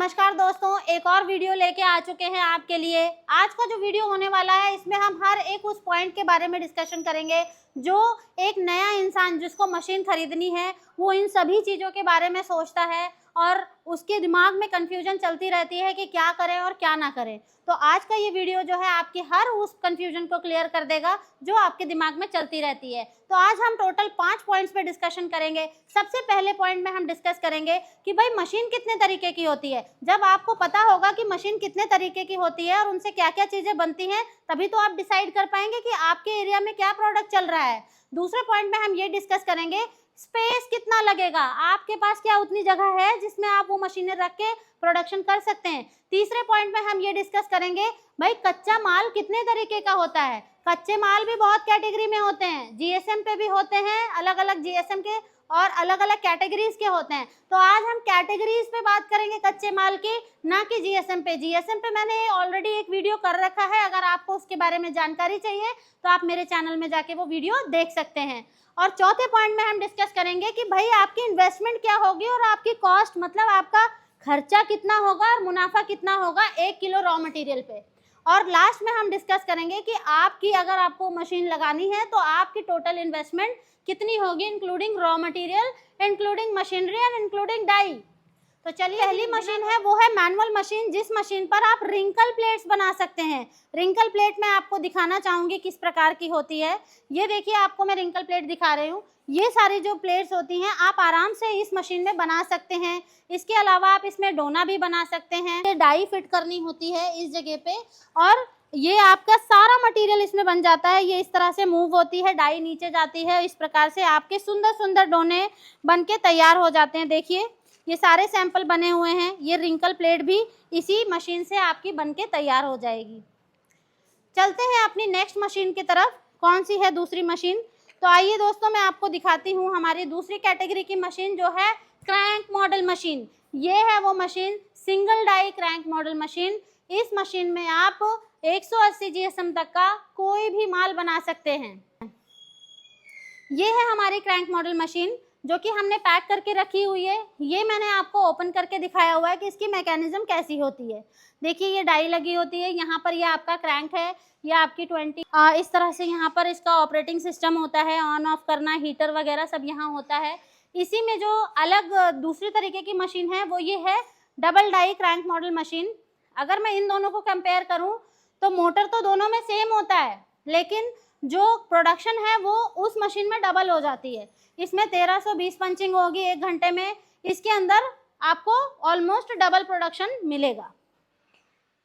नमस्कार दोस्तों, एक और वीडियो लेके आ चुके हैं आपके लिए। आज का जो वीडियो होने वाला है इसमें हम हर एक उस पॉइंट के बारे में डिस्कशन करेंगे जो एक नया इंसान जिसको मशीन खरीदनी है वो इन सभी चीज़ों के बारे में सोचता है और उसके दिमाग में कंफ्यूजन चलती रहती है कि क्या करें और क्या ना करें। तो आज का ये वीडियो जो है आपकी हर उस कंफ्यूजन को क्लियर कर देगा जो आपके दिमाग में चलती रहती है। तो आज हम टोटल 5 पॉइंट्स पे डिस्कशन करेंगे। सबसे पहले पॉइंट में हम डिस्कस करेंगे कि भाई मशीन कितने तरीके की होती है। जब आपको पता होगा कि मशीन कितने तरीके की होती है और उनसे क्या क्या चीज़ें बनती हैं, तभी तो आप डिसाइड कर पाएंगे कि आपके एरिया में क्या प्रोडक्ट चल रहा है। दूसरे पॉइंट में हम ये डिस्कस करेंगे स्पेस कितना लगेगा, आपके पास क्या उतनी जगह है जिसमें आप वो मशीनें रख के प्रोडक्शन कर सकते हैं। तीसरे पॉइंट में हम ये डिस्कस करेंगे भाई कच्चा माल कितने तरीके का होता है। कच्चे माल भी बहुत कैटेगरी में होते हैं, जीएसएम पे भी होते हैं, अलग अलग जीएसएम के और अलग अलग कैटेगरीज के होते हैं। तो आज हम कैटेगरीज पे बात करेंगे कच्चे माल की, ना कि जीएसएम पे। जीएसएम पे मैंने ऑलरेडी एक वीडियो कर रखा है, अगर आपको उसके बारे में जानकारी चाहिए तो आप मेरे चैनल में जाके वो वीडियो देख सकते हैं। और चौथे पॉइंट में हम डिस्कस करेंगे कि भाई आपकी इन्वेस्टमेंट क्या होगी और आपकी कॉस्ट, मतलब आपका खर्चा कितना होगा और मुनाफा कितना होगा 1 किलो रॉ मटेरियल पे। और लास्ट में हम डिस्कस करेंगे कि आपकी अगर आपको मशीन लगानी है तो आपकी टोटल इन्वेस्टमेंट कितनी होगी, including raw material, including machinery and including die. तो चलिए, पहली मशीन है वो है मैनुअल मशीन, जिस मशीन पर आप रिंकल प्लेट्स बना सकते हैं। रिंकल प्लेट मैं आपको दिखाना चाहूंगी किस प्रकार की होती है। ये देखिए, आपको मैं रिंकल प्लेट दिखा रही हूँ। ये सारी जो प्लेट्स होती हैं आप आराम से इस मशीन में बना सकते हैं। इसके अलावा आप इसमें डोना भी बना सकते हैं। ये डाई फिट करनी होती है इस जगह पे और ये आपका सारा मटेरियल इसमें बन जाता है। ये इस तरह से मूव होती है, डाई नीचे जाती है, इस प्रकार से आपके सुंदर सुंदर डोने बन के तैयार हो जाते हैं। देखिए, ये सारे सैंपल बने हुए हैं। ये रिंकल प्लेट भी इसी मशीन से आपकी बन के तैयार हो जाएगी। चलते हैं अपनी नेक्स्ट मशीन की तरफ। कौन सी है दूसरी मशीन? तो आइए दोस्तों, मैं आपको दिखाती हूँ हमारी दूसरी कैटेगरी की मशीन जो है क्रैंक मॉडल मशीन। ये है वो machine, single die crank model machine. इस मशीन में आप 180 जीएसएम तक का कोई भी माल बना सकते हैं। ये है हमारी क्रैंक मॉडल मशीन जो कि हमने पैक करके रखी हुई है। ये मैंने आपको ओपन करके दिखाया हुआ है कि इसकी मैकेनिज्म कैसी होती है। देखिए, ये डाई लगी होती है, यहाँ पर ये आपका क्रैंक है, ये आपकी 20 इस तरह से यहाँ पर इसका ऑपरेटिंग सिस्टम होता है, ऑन ऑफ करना, हीटर वगैरह सब यहाँ होता है। इसी में जो अलग दूसरी तरीके की मशीन है वो ये है double die crank model machine. अगर मैं इन दोनों को कंपेयर करूँ तो मोटर तो दोनों में सेम होता है, लेकिन जो प्रोडक्शन है वो उस मशीन में डबल हो जाती है। इसमें 1320 पंचिंग होगी 1 घंटे में। इसके अंदर आपको ऑलमोस्ट डबल प्रोडक्शन मिलेगा।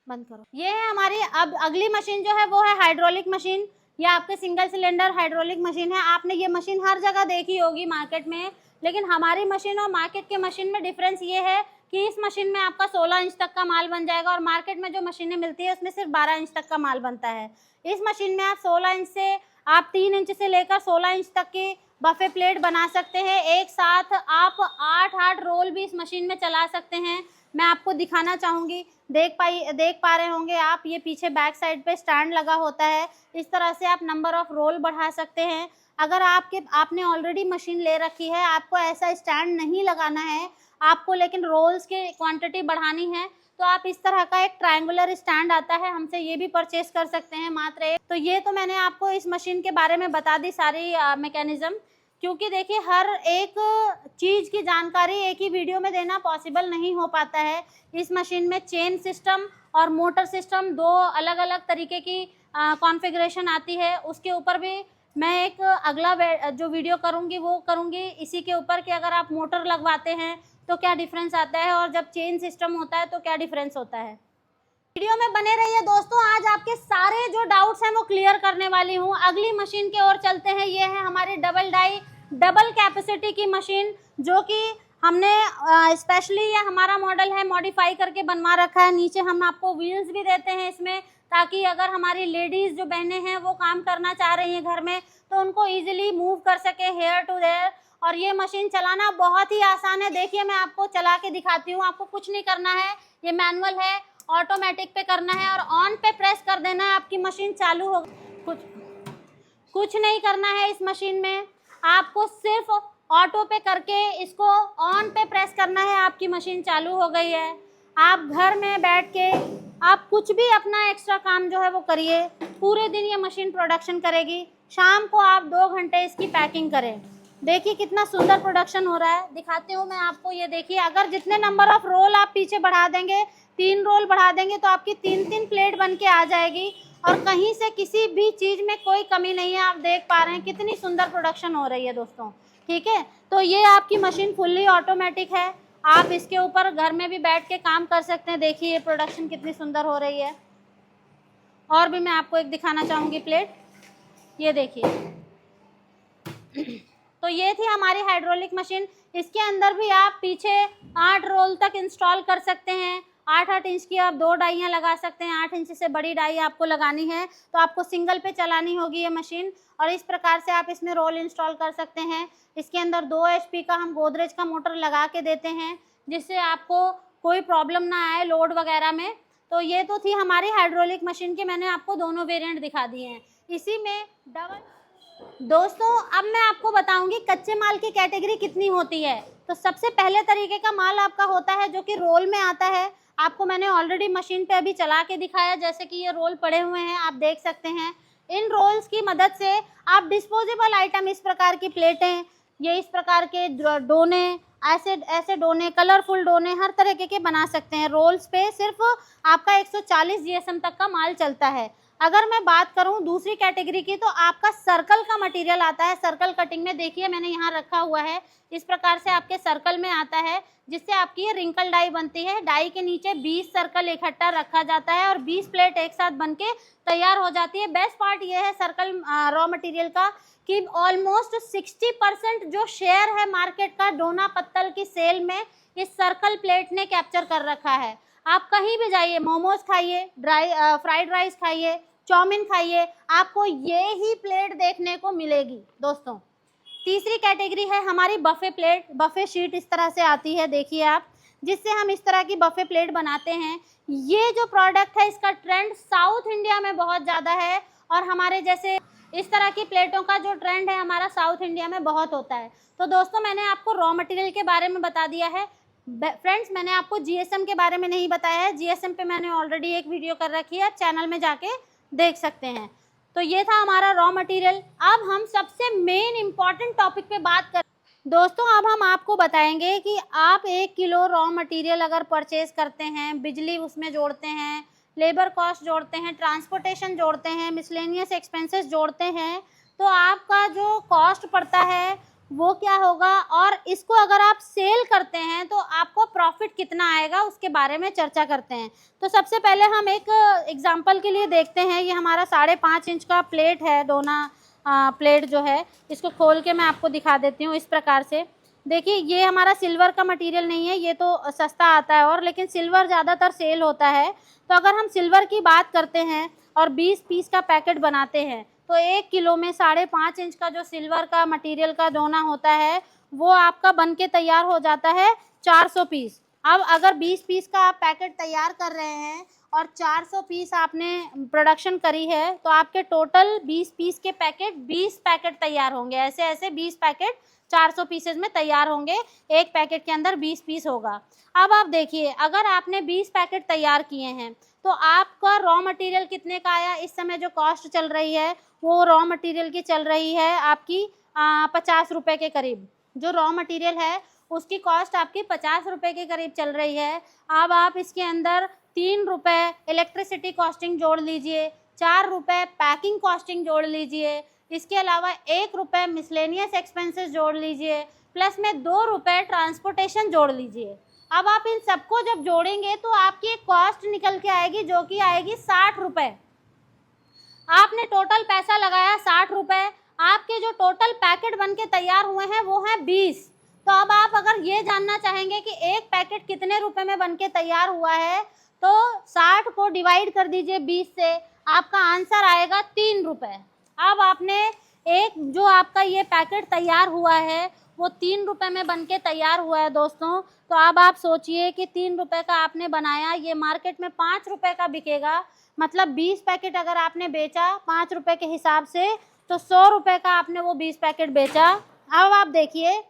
बंद करो। ये है हमारी अब अगली मशीन जो है वो है हाइड्रोलिक मशीन। ये आपके सिंगल सिलेंडर हाइड्रोलिक मशीन है। आपने ये मशीन हर जगह देखी होगी मार्केट में, लेकिन हमारी मशीन और मार्केट के मशीन में डिफरेंस ये है कि इस मशीन में आपका 16 इंच तक का माल बन जाएगा और मार्केट में जो मशीनें मिलती है उसमें सिर्फ 12 इंच तक का माल बनता है। इस मशीन में आप 16 इंच से आप 3 इंच से लेकर 16 इंच तक की बफे प्लेट बना सकते हैं। एक साथ आप 8 रोल भी इस मशीन में चला सकते हैं। मैं आपको दिखाना चाहूँगी, देख पा रहे होंगे आप, ये पीछे बैक साइड पे स्टैंड लगा होता है। इस तरह से आप नंबर ऑफ रोल बढ़ा सकते हैं। अगर आपने ऑलरेडी मशीन ले रखी है, आपको ऐसा स्टैंड नहीं लगाना है, आपको लेकिन रोल्स की क्वांटिटी बढ़ानी है, तो आप इस तरह का एक ट्रायंगुलर स्टैंड आता है, हमसे ये भी परचेस कर सकते हैं मात्र एक। तो ये तो मैंने आपको इस मशीन के बारे में बता दी सारी मैकेनिज्म, क्योंकि देखिए हर एक चीज़ की जानकारी एक ही वीडियो में देना पॉसिबल नहीं हो पाता है। इस मशीन में चेन सिस्टम और मोटर सिस्टम 2 अलग अलग तरीके की कॉन्फ़िगरेशन आती है। उसके ऊपर भी मैं एक अगला जो वीडियो करूँगी वो करूँगी इसी के ऊपर कि अगर आप मोटर लगवाते हैं तो क्या डिफरेंस आता है और जब चेन सिस्टम होता है तो क्या डिफरेंस होता है। वीडियो में बने रहिए दोस्तों, आज आपके सारे जो डाउट्स हैं वो क्लियर करने वाली हूँ। अगली मशीन की ओर चलते हैं। ये है हमारी डबल डाई डबल कैपेसिटी की मशीन, जो कि हमने स्पेशली ये हमारा मॉडल है मॉडिफाई करके बनवा रखा है। नीचे हम आपको व्हील्स भी देते हैं इसमें, ताकि अगर हमारी लेडीज़ जो बहनें हैं वो काम करना चाह रही हैं घर में तो उनको ईजिली मूव कर सके हेयर टू देयर। और ये मशीन चलाना बहुत ही आसान है। देखिए, मैं आपको चला के दिखाती हूँ। आपको कुछ नहीं करना है, ये मैनुअल है, ऑटोमेटिक पे करना है और ऑन पे प्रेस कर देना है, आपकी मशीन चालू हो। कुछ नहीं करना है इस मशीन में, आपको सिर्फ ऑटो पे करके इसको ऑन पे प्रेस करना है, आपकी मशीन चालू हो गई है। आप घर में बैठ के आप कुछ भी अपना एक्स्ट्रा काम जो है वो करिए, पूरे दिन ये मशीन प्रोडक्शन करेगी। शाम को आप 2 घंटे इसकी पैकिंग करें। देखिए कितना सुंदर प्रोडक्शन हो रहा है, दिखाती हूँ मैं आपको। ये देखिए, अगर जितने नंबर ऑफ रोल आप पीछे बढ़ा देंगे, 3 रोल बढ़ा देंगे, तो आपकी 3-3 प्लेट बन के आ जाएगी और कहीं से किसी भी चीज़ में कोई कमी नहीं है। आप देख पा रहे हैं कितनी सुंदर प्रोडक्शन हो रही है दोस्तों, ठीक है। तो ये आपकी मशीन फुल्ली ऑटोमेटिक है, आप इसके ऊपर घर में भी बैठ के काम कर सकते हैं। देखिए ये प्रोडक्शन कितनी सुंदर हो रही है। और भी मैं आपको एक दिखाना चाहूँगी प्लेट, ये देखिए। तो ये थी हमारी हाइड्रोलिक मशीन। इसके अंदर भी आप पीछे 8 रोल तक इंस्टॉल कर सकते हैं। 8-8 इंच की आप 2 डाइयाँ लगा सकते हैं। 8 इंच से बड़ी डाई आपको लगानी है तो आपको सिंगल पे चलानी होगी ये मशीन, और इस प्रकार से आप इसमें रोल इंस्टॉल कर सकते हैं। इसके अंदर 2 HP का हम गोदरेज का मोटर लगा के देते हैं, जिससे आपको कोई प्रॉब्लम ना आए लोड वगैरह में। तो ये तो थी हमारी हाइड्रोलिक मशीन के, मैंने आपको दोनों वेरिएंट दिखा दिए हैं। इसी में डबल दोस्तों, अब मैं आपको बताऊंगी कच्चे माल की कैटेगरी कितनी होती है। तो सबसे पहले तरीके का माल आपका होता है जो कि रोल में आता है। आपको मैंने ऑलरेडी मशीन पे अभी चला के दिखाया, जैसे कि ये रोल पड़े हुए हैं, आप देख सकते हैं। इन रोल्स की मदद से आप डिस्पोजेबल आइटम, इस प्रकार की प्लेटें, ये इस प्रकार के डोने, ऐसे ऐसे डोने, कलरफुल डोने, हर तरीके के बना सकते हैं। रोल्स पे सिर्फ आपका 140 GSM तक का माल चलता है। अगर मैं बात करूं दूसरी कैटेगरी की, तो आपका सर्कल का मटेरियल आता है। सर्कल कटिंग में देखिए मैंने यहाँ रखा हुआ है, इस प्रकार से आपके सर्कल में आता है, जिससे आपकी ये रिंकल डाई बनती है। डाई के नीचे 20 सर्कल इकट्ठा रखा जाता है और 20 प्लेट एक साथ बन के तैयार हो जाती है। बेस्ट पार्ट ये है सर्कल रॉ मटेरियल का कि ऑलमोस्ट 60% जो शेयर है मार्केट का डोना पत्तल की सेल में, इस सर्कल प्लेट ने कैप्चर कर रखा है। आप कहीं भी जाइए, मोमोज खाइए, फ्राइड राइस खाइए, चाउमीन खाइए, आपको ये ही प्लेट देखने को मिलेगी दोस्तों। तीसरी कैटेगरी है हमारी बफे प्लेट। बफे शीट इस तरह से आती है, देखिए आप, जिससे हम इस तरह की बफे प्लेट बनाते हैं। ये जो प्रोडक्ट है इसका ट्रेंड साउथ इंडिया में बहुत ज़्यादा है, और हमारे जैसे इस तरह की प्लेटों का जो ट्रेंड है हमारा साउथ इंडिया में बहुत होता है। तो दोस्तों मैंने आपको रॉ मटेरियल के बारे में बता दिया है। फ्रेंड्स, मैंने आपको GSM के बारे में नहीं बताया है। GSM पे मैंने ऑलरेडी एक वीडियो कर रखी है, चैनल में जाके देख सकते हैं। तो ये था हमारा रॉ मटेरियल। अब हम सबसे मेन इंपॉर्टेंट टॉपिक पे बात कर दोस्तों, अब हम आपको बताएंगे कि आप 1 किलो रॉ मटेरियल अगर परचेज करते हैं, बिजली उसमें जोड़ते हैं, लेबर कॉस्ट जोड़ते हैं, ट्रांसपोर्टेशन जोड़ते हैं, मिसलेनियस एक्सपेंसेस जोड़ते हैं, तो आपका जो कॉस्ट पड़ता है वो क्या होगा, और इसको अगर आप सेल करते हैं तो आपको प्रॉफिट कितना आएगा, उसके बारे में चर्चा करते हैं। तो सबसे पहले हम एक एग्जांपल के लिए देखते हैं। ये हमारा 5.5 इंच का प्लेट है, डोना प्लेट जो है, इसको खोल के मैं आपको दिखा देती हूँ इस प्रकार से। देखिए ये हमारा सिल्वर का मटेरियल नहीं है, ये तो सस्ता आता है, और लेकिन सिल्वर ज़्यादातर सेल होता है। तो अगर हम सिल्वर की बात करते हैं और 20 पीस का पैकेट बनाते हैं, तो 1 किलो में 5.5 इंच का जो सिल्वर का मटेरियल का डोना होता है वो आपका बन के तैयार हो जाता है 400 पीस। अब अगर 20 पीस का आप पैकेट तैयार कर रहे हैं और 400 पीस आपने प्रोडक्शन करी है, तो आपके टोटल 20 पीस के पैकेट 20 पैकेट तैयार होंगे। ऐसे ऐसे 20 पैकेट 400 पीसेज में तैयार होंगे, एक पैकेट के अंदर 20 पीस होगा। अब आप देखिए, अगर आपने 20 पैकेट तैयार किए हैं तो आपका रॉ मटेरियल कितने का आया। इस समय जो कॉस्ट चल रही है वो रॉ मटेरियल की चल रही है आपकी 50 रुपये के करीब। जो रॉ मटेरियल है उसकी कॉस्ट आपकी 50 रुपये के करीब चल रही है। अब आप इसके अंदर 3 रुपये इलेक्ट्रिसिटी कॉस्टिंग जोड़ लीजिए, 4 रुपये पैकिंग कॉस्टिंग जोड़ लीजिए, इसके अलावा 1 रुपये मिसलेनियस एक्सपेंसेस जोड़ लीजिए, प्लस में 2 रुपये ट्रांसपोर्टेशन जोड़ लीजिए। अब आप इन सबको जब जोड़ेंगे तो आपकी एक कॉस्ट निकल के आएगी जो कि आएगी 60 रुपये। आपने टोटल पैसा लगाया 60 रुपये, आपके जो टोटल पैकेट बन के तैयार हुए हैं वो हैं 20। तो अब आप अगर ये जानना चाहेंगे कि एक पैकेट कितने रुपए में बन के तैयार हुआ है, तो 60 को डिवाइड कर दीजिए 20 से, आपका आंसर आएगा 3 रुपये। अब आपने एक जो आपका ये पैकेट तैयार हुआ है वो 3 रुपये में बन के तैयार हुआ है दोस्तों। तो अब आप सोचिए कि 3 रुपये का आपने बनाया, ये मार्केट में 5 रुपये का बिकेगा। मतलब 20 पैकेट अगर आपने बेचा 5 रुपये के हिसाब से, तो 100 रुपये का आपने वो 20 पैकेट बेचा। अब आप देखिए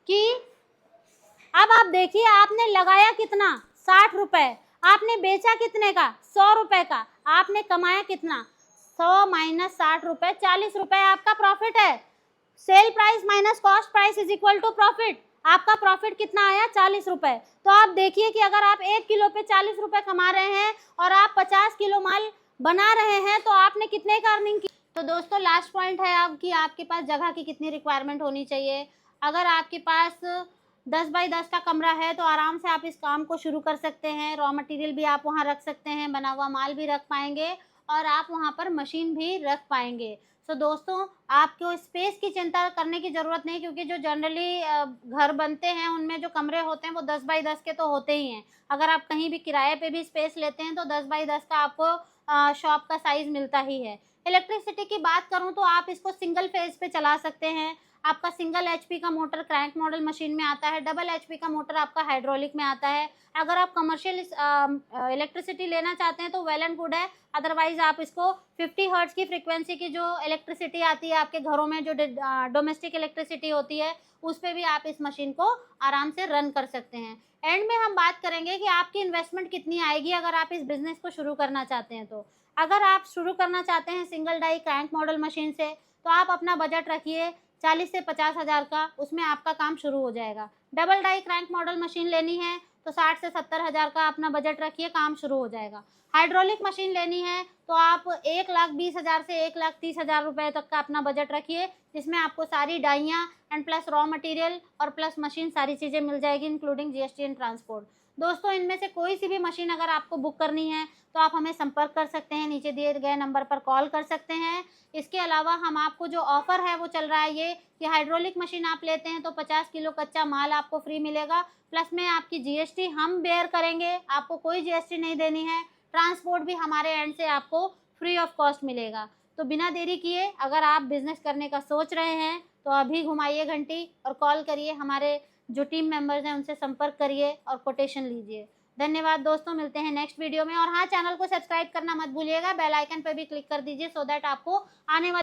कि अब आप देखिए आपने लगाया कितना, 60 रुपए, आपने बेचा कितने का, 100 रुपए का, आपने कमाया कितना, 100 माइनस 60 रुपए, 40 रुपए आपका प्रॉफिट है। Sell price minus cost price is equal to profit. आपका प्रॉफिट कितना आया, 40 रुपए। तो आप देखिए कि अगर आप 1 किलो पे 40 रुपए कमा रहे हैं और आप 50 किलो माल बना रहे हैं तो आपने कितने का अर्निंग की। तो दोस्तों लास्ट पॉइंट है अब कि आपके पास जगह की कितनी रिक्वायरमेंट होनी चाहिए। अगर आपके पास 10 बाई 10 का कमरा है तो आराम से आप इस काम को शुरू कर सकते हैं। रॉ मटेरियल भी आप वहाँ रख सकते हैं, बना हुआ माल भी रख पाएंगे और आप वहाँ पर मशीन भी रख पाएंगे। तो दोस्तों आपको स्पेस की चिंता करने की ज़रूरत नहीं, क्योंकि जो जनरली घर बनते हैं उनमें जो कमरे होते हैं वो 10 बाई 10 के तो होते ही हैं। अगर आप कहीं भी किराए पे भी स्पेस लेते हैं तो 10 बाई 10 का आपको शॉप का साइज़ मिलता ही है। इलेक्ट्रिसिटी की बात करूँ तो आप इसको सिंगल फेज़ पे चला सकते हैं। आपका सिंगल एचपी का मोटर क्रैंक मॉडल मशीन में आता है, डबल एचपी का मोटर आपका हाइड्रोलिक में आता है। अगर आप कमर्शियल इलेक्ट्रिसिटी लेना चाहते हैं तो वेल एंड गुड है, अदरवाइज आप इसको 50 हर्ट्ज की फ्रीक्वेंसी की जो इलेक्ट्रिसिटी आती है आपके घरों में, जो डोमेस्टिक इलेक्ट्रिसिटी होती है, उस पर भी आप इस मशीन को आराम से रन कर सकते हैं। एंड में हम बात करेंगे कि आपकी इन्वेस्टमेंट कितनी आएगी अगर आप इस बिजनेस को शुरू करना चाहते हैं। तो अगर आप शुरू करना चाहते हैं single die crank model machine से तो आप अपना बजट रखिए 40 से 50 हज़ार का, उसमें आपका काम शुरू हो जाएगा। Double die crank model machine लेनी है तो 60 से 70 हज़ार का अपना बजट रखिए, काम शुरू हो जाएगा। हाइड्रोलिक मशीन लेनी है तो आप 1,20,000 से 1,30,000 रुपए तक का अपना बजट रखिए, जिसमें आपको सारी डाइयाँ एंड प्लस रॉ मटेरियल और प्लस मशीन सारी चीज़ें मिल जाएगी, इंक्लूडिंग जीएसटी एंड ट्रांसपोर्ट। दोस्तों इनमें से कोई सी भी मशीन अगर आपको बुक करनी है तो आप हमें संपर्क कर सकते हैं, नीचे दिए गए नंबर पर कॉल कर सकते हैं। इसके अलावा हम आपको जो ऑफ़र है वो चल रहा है ये कि हाइड्रोलिक मशीन आप लेते हैं तो 50 किलो कच्चा माल आपको फ्री मिलेगा, प्लस में आपकी जीएसटी हम बेयर करेंगे, आपको कोई जीएसटी नहीं देनी है। ट्रांसपोर्ट भी हमारे एंड से आपको फ्री ऑफ कॉस्ट मिलेगा। तो बिना देरी किए अगर आप बिज़नेस करने का सोच रहे हैं तो अभी घुमाइए घंटी और कॉल करिए, हमारे जो टीम मेंबर्स हैं उनसे संपर्क करिए और कोटेशन लीजिए। धन्यवाद दोस्तों, मिलते हैं नेक्स्ट वीडियो में। और हाँ, चैनल को सब्सक्राइब करना मत भूलिएगा, बेल आइकन पर भी क्लिक कर दीजिए सो दैट आपको आने वाले